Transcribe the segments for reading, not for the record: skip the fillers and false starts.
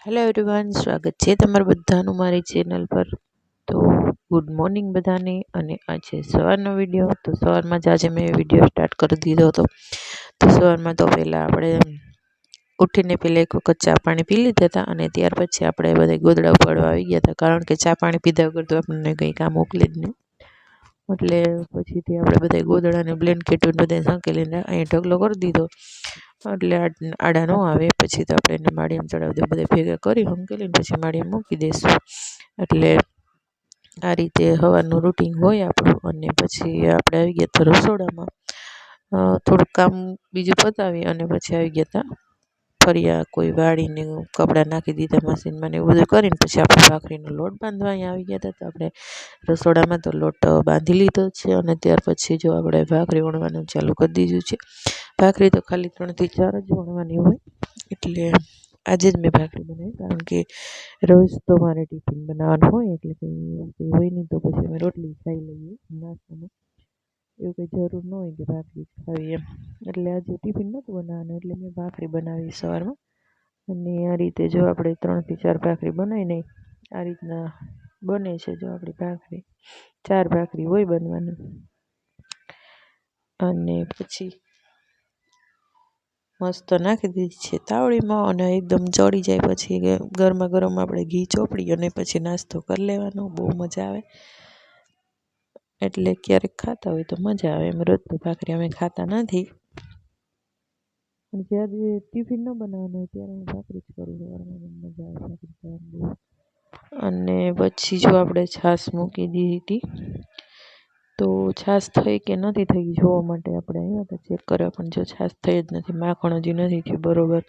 Hello everyone, સ્વાગત છે તમારું બધાનું મારી ચેનલ પર। તો ગુડ મોર્નિંગ બધાને। અને આ છે સવારનો વિડીયો। તો સવારમાં જ આજે મેં વિડીયો સ્ટાર્ટ કરી દીધો હતો। તો સવારમાં તો પહેલાં આપણે ઉઠીને પહેલાં એક વખત ચા પાણી પી લીધા હતા અને ત્યાર પછી આપણે બધા ગોદડા ઉપાડવા આવી ગયા હતા, કારણ કે ચા પાણી પીધા વગર તો આપણને કંઈ કામ મોકલે જ નહીં। એટલે પછીથી આપણે બધા ગોદડાને બ્લેન્કેટ બધા સંકેલીને અહીં ઢગલો કરી દીધો, એટલે આડા ન આવે। પછી તો આપણે એને માળિયામાં ચડાવી દે, બધા ભેગા કરી સંકેલીને પછી માળિયામાં મૂકી દઈશું। એટલે આ રીતે સવારનું રૂટિન હોય આપણું। અને પછી આપણે આવી ગયા હતા રસોડામાં, થોડુંક કામ બીજું પતાવી અને પછી આવી ગયા હતા ફરિયા કોઈ વાળીને કપડાં નાખી દીધા મશીનમાં ને એવું બધું કરીને પછી આપણે ભાખરીનો લોટ બાંધવા અહીંયા આવી ગયા હતા। તો આપણે રસોડામાં તો લોટ બાંધી લીધો છે અને ત્યાર પછી જો આપણે ભાખરી વણવાનું ચાલુ કરી દીધું છે। ભાખરી તો ખાલી 3 થી 4 જ વણવાની હોય, એટલે આજે જ મેં ભાખરી બનાવી, કારણ કે રોજ તો મારે ટિફિન બનાવવાનું હોય, એટલે કંઈ હોય નહીં તો પછી અમે રોટલી ખાઈ લઈએ નાસ્તામાં। એવું કંઈ જરૂર ન હોય કે ભાખરી ખાવી એમ, એટલે આજે ટિફિન નહોતું બનાવવાનું એટલે મેં ભાખરી બનાવી સવારમાં। અને આ રીતે જો આપણે 3 થી 4 ભાખરી બનાવીને આ રીતના બને છે। જો આપણી ભાખરી 4 ભાખરી હોય બનવાની, અને પછી મસ્ત નાખી દીધી છે તાવડીમાં અને એકદમ ચડી જાય પછી ગરમા ગરમ આપણે ઘી ચોપડી અને પછી નાસ્તો કરી લેવાનો, બહુ મજા આવે। એટલે ક્યારેક ખાતા હોય તો મજા આવે, એમ રોજ તો ભાખરી અમે ખાતા નથી। જ્યારે ટિફિન ન બનાવવાનું હોય ત્યારે હું ભાખરી જ કરું, સવારમાં મજા આવે ભાખરી ખાવાની બહુ। અને પછી જો આપણે છાશ મૂકી દીધી હતી, તો છાશ થઈ કે નથી થઈ જોવા માટે આપણે આવ્યા હતા ચેક કરવા, પણ જો છાશ થઈ જ નથી, માખણ હજી નથી થયું બરોબર।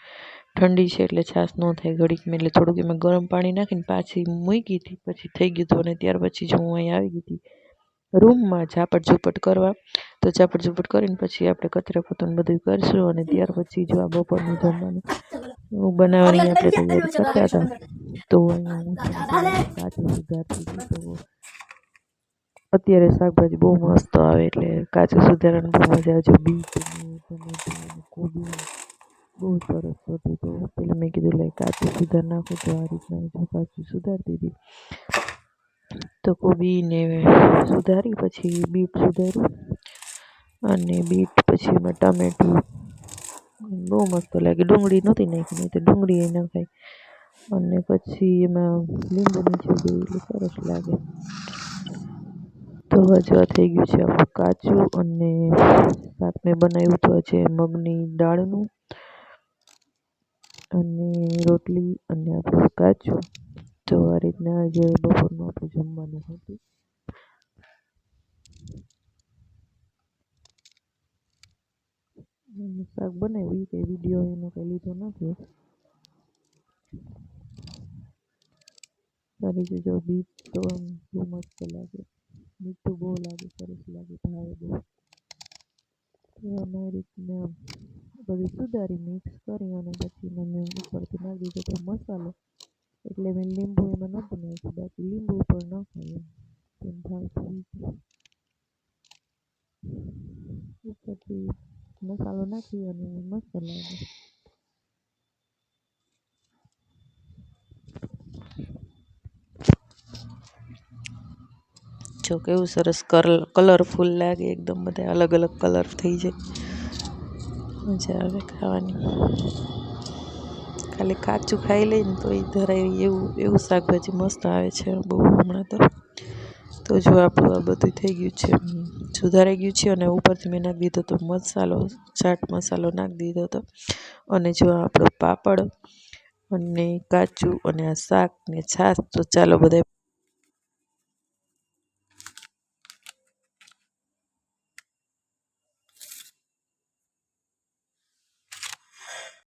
ઠંડી છે એટલે છાશ ન થાય ઘડીક મેં, એટલે થોડુંક એમાં ગરમ પાણી નાખીને પાછી મૂકી હતી, પછી થઈ ગયું હતું। અને ત્યાર પછી જો હું અહીં આવી ગઈ હતી રૂમમાં ઝાપટ ઝૂપટ કરવા, તો ઝાપટ ઝૂપટ કરીને પછી આપણે કચરા પોતું બધું કરીશું। અને ત્યાર પછી જો આ બપોરનું જમવાનું બનાવવાની આપણે તૈયારી કરતા હતા, તો અહીંયા હું કાચું સુધારતી હતી। તો અત્યારે શાકભાજી બહુ મસ્ત આવે, એટલે કાચું સુધારવાની બહુ મજા આવે છે। બીટ ટમેટું કોબી બહુ સરસ હતું, તો પેલા મેં કીધું લાઈ કાચું સુધાર નાખું, તો આ રીતના જો કાચું સુધારતી હતી। તો કોબીને સુધારી, પછી બીટ સુધાર્યું, અને બીટ પછી એમાં ટમેટું બહુ મસ્ત લાગે। ડુંગળી નહોતી નાખી, નહીં તો ડુંગળી એ નખાય, અને પછી એમાં લીંબુ નીચોવી દઈએ એટલે સરસ લાગે। તો હજુ આ થઈ ગયું છે આપણું કાચું, અને શાક મેં બનાવ્યું તો છે મગની દાળનું, અને રોટલી અને આપણું કાચું। તો આ રીતના જે બપોરનું આપણું જમવાનું હતું। શાક બનાવ્યું કે વિડીયો એનો કંઈ લીધો નથી, સારી રીતે જો બીટ તો બહુ મસ્ત લાગે, મીઠું બહુ લાગે, સરસ લાગે, ભાવે બહુ। તો આ રીતના બધું સુધારી મિક્સ કરી અને પછી મેં ઉપરથી નાખી દીધો તો મસાલો, એટલે મેં લીંબુ એમાં નહોતું નાખ્યું, બાકી લીંબુ પણ નખાય એમ ભાવતું ઉપરથી મસાલો નાખી અને મસ્ત લાગે। જો કેવું સરસ કલરફુલ લાગે, એકદમ બધા અલગ અલગ કલર થઈ જાય, મજા આવે ખાવાની। ખાલી કાચું ખાઈ લઈને તો એ ધરાય એવું શાકભાજી મસ્ત આવે છે બહુ હમણાં તો જો આપણું આ બધું થઈ ગયું છે, સુધારાઈ ગયું છે। અને ઉપરથી મેં નાખી દીધો તો મસાલો, ચાટ મસાલો નાખી દીધો હતો। અને જો આપણો પાપડ અને કાચું અને આ શાક ને છાશ, તો ચાલો બધા